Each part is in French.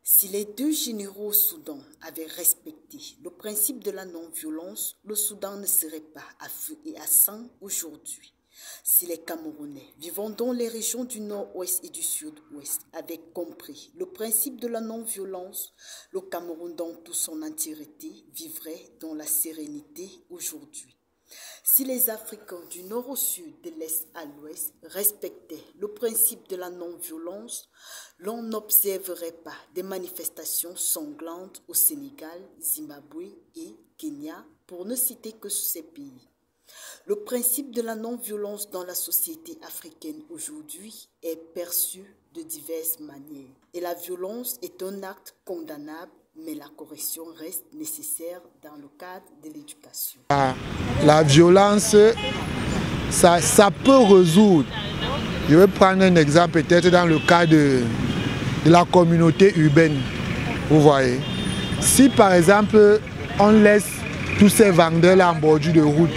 Si les deux généraux au Soudan avaient respecté le principe de la non-violence, le Soudan ne serait pas à feu et à sang aujourd'hui. Si les Camerounais vivant dans les régions du nord-ouest et du sud-ouest avaient compris le principe de la non-violence, le Cameroun dans toute son entièreté vivrait dans la sérénité aujourd'hui. Si les Africains du nord au sud, de l'est à l'ouest respectaient le principe de la non-violence, l'on n'observerait pas des manifestations sanglantes au Sénégal, Zimbabwe et Kenya, pour ne citer que ces pays. Le principe de la non-violence dans la société africaine aujourd'hui est perçu de diverses manières. Et la violence est un acte condamnable, mais la correction reste nécessaire dans le cadre de l'éducation. La violence, ça peut résoudre. Je vais prendre un exemple peut-être dans le cas de la communauté urbaine. Vous voyez, si par exemple on laisse tous ces vendeurs-là en bordure de route,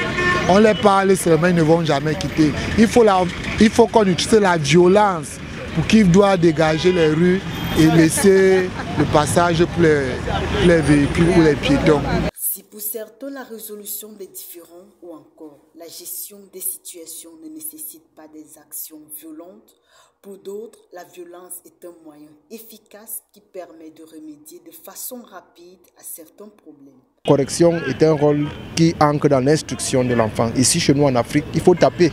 on les parle seulement, ils ne vont jamais quitter. Il faut qu'on utilise la violence pour qu'ils doivent dégager les rues et laisser le passage pour les véhicules ou les piétons. Si pour certains la résolution des différends ou encore la gestion des situations ne nécessite pas des actions violentes, pour d'autres, la violence est un moyen efficace qui permet de remédier de façon rapide à certains problèmes. La correction est un rôle qui ancre dans l'instruction de l'enfant. Ici, chez nous en Afrique, il faut taper.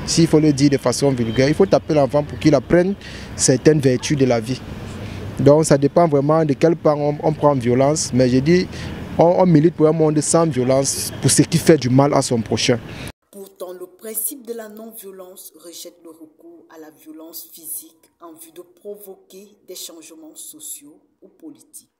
S'il faut le dire de façon vulgaire, il faut taper l'enfant pour qu'il apprenne certaines vertus de la vie. Donc ça dépend vraiment de quel part on prend violence. Mais je dis, on milite pour un monde sans violence, pour ce qui fait du mal à son prochain. Pourtant, le principe de la non-violence rejette le recours à la violence physique en vue de provoquer des changements sociaux ou politiques.